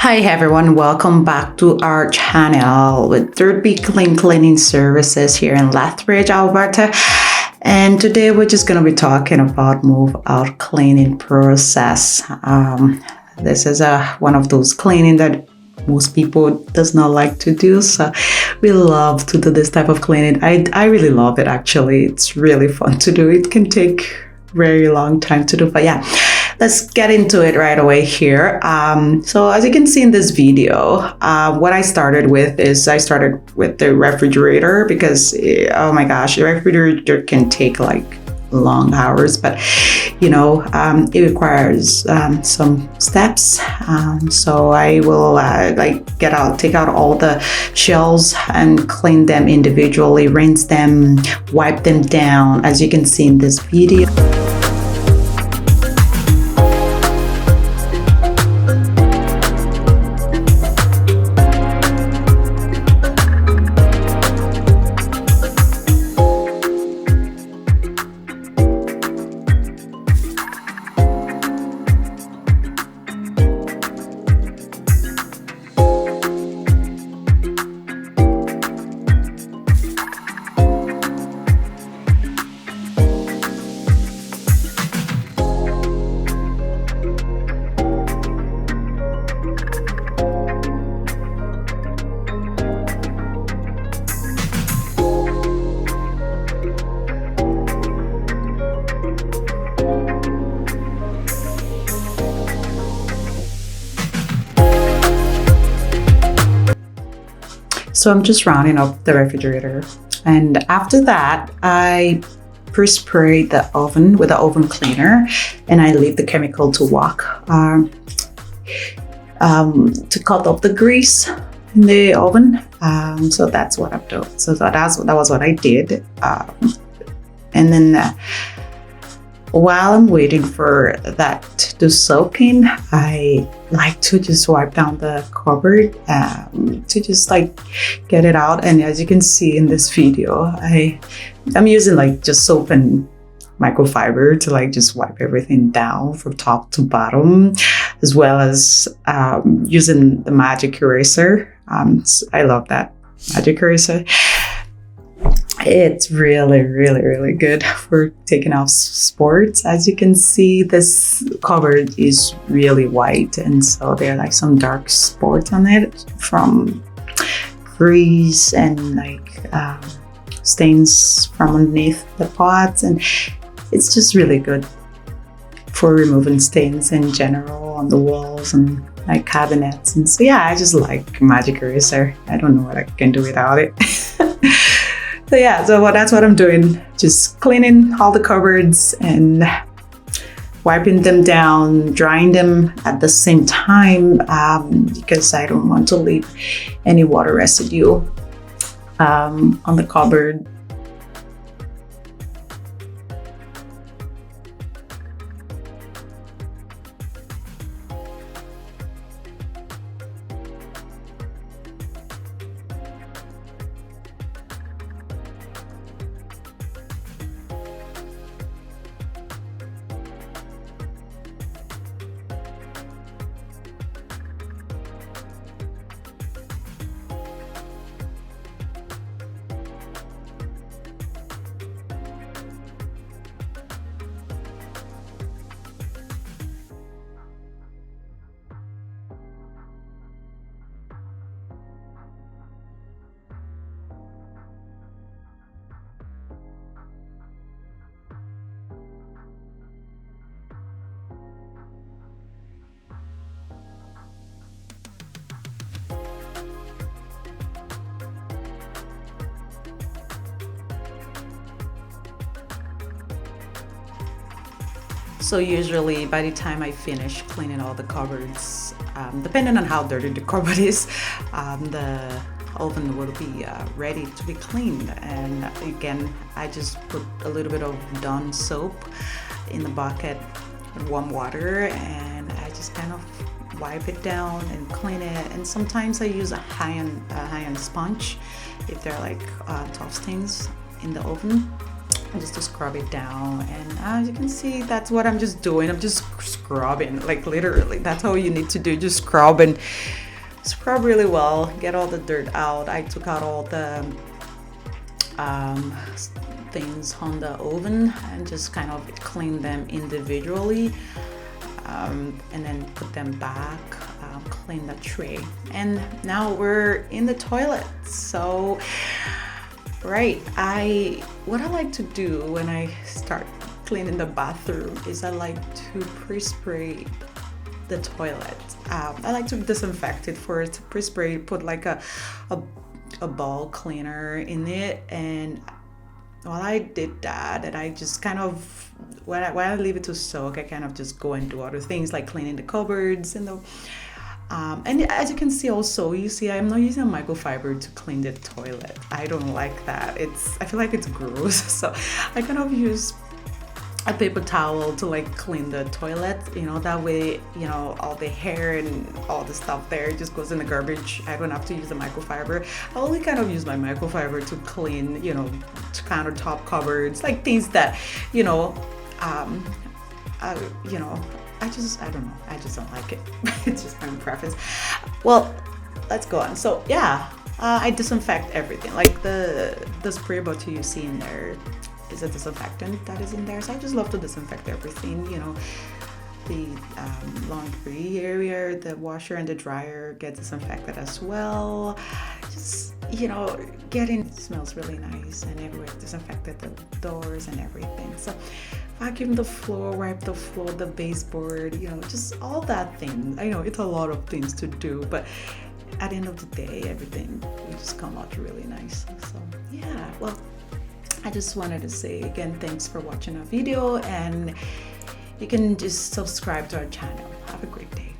Hi everyone, welcome back to our channel with DirtBClean cleaning services here in Lethbridge, Alberta. And today we're just going to be talking about move out cleaning process. This is one of those cleaning that most people does not like to do, so we love to do this type of cleaning. I really love it actually. It's really fun to do. It can take very long time to do, but yeah, let's get into it right away here. So as you can see in this video, what I started with is the refrigerator because oh my gosh, the refrigerator can take like long hours, but it requires some steps. So I will take out all the shells and clean them individually, rinse them, wipe them down, as you can see in this video. So I'm just rounding up the refrigerator, and after that I pre-spray the oven with the oven cleaner, and I leave the chemical to walk to cut off the grease in the oven. So that's what I'm doing. So that was what I did, and then while I'm waiting for that to soak in, I like to just wipe down the cupboard to just get it out. And as you can see in this video, I'm using just soap and microfiber to just wipe everything down from top to bottom, as well as using the magic eraser. I love that magic eraser. It's really, really, really good for taking off spots. As you can see, this cupboard is really white, and so there are some dark spots on it from grease and stains from underneath the pots, and it's just really good for removing stains in general on the walls and cabinets. And so yeah, I just like magic eraser. I don't know what I can do without it. So yeah, that's what I'm doing. Just cleaning all the cupboards and wiping them down, drying them at the same time because I don't want to leave any water residue on the cupboard. So usually by the time I finish cleaning all the cupboards, depending on how dirty the cupboard is, the oven will be ready to be cleaned. And again, I just put a little bit of Dawn soap in the bucket with warm water, and I just kind of wipe it down and clean it. And sometimes I use a high-end sponge if there are tough stains in the oven. just to scrub it down. And as you can see, that's what I'm just doing. I'm just scrubbing, like literally. That's all you need to do. Just scrub and scrub really well. Get all the dirt out. I took out all the things on the oven and just kind of clean them individually, and then put them back. Clean the tray. And now we're in the toilet. So right, what I like to do when I start cleaning the bathroom is I like to pre-spray the toilet. I like to disinfect it first, pre-spray, put like a ball cleaner in it. And while I did that, and I just kind of, when I leave it to soak, I kind of just go and do other things like cleaning the cupboards and and as you can see also, you see I'm not using a microfiber to clean the toilet. I don't like that. I feel like it's gross. So I kind of use a paper towel to like clean the toilet, that way, all the hair and all the stuff there just goes in the garbage. I don't have to use the microfiber. I only kind of use my microfiber to clean, countertop cupboards, like things that, I don't know. I just don't like it. It's just my own preference. Well, let's go on. So yeah, I disinfect everything. Like the spray bottle you see in there is a disinfectant that is in there. So I just love to disinfect everything. The laundry area, the washer and the dryer get disinfected as well. Just, it smells really nice and everywhere. Disinfected the doors and everything. So vacuum the floor, wipe the floor, the baseboard, just all that thing. I know it's a lot of things to do, but at the end of the day, everything will just come out really nice. So yeah, well, I just wanted to say again, thanks for watching our video, and you can just subscribe to our channel. Have a great day.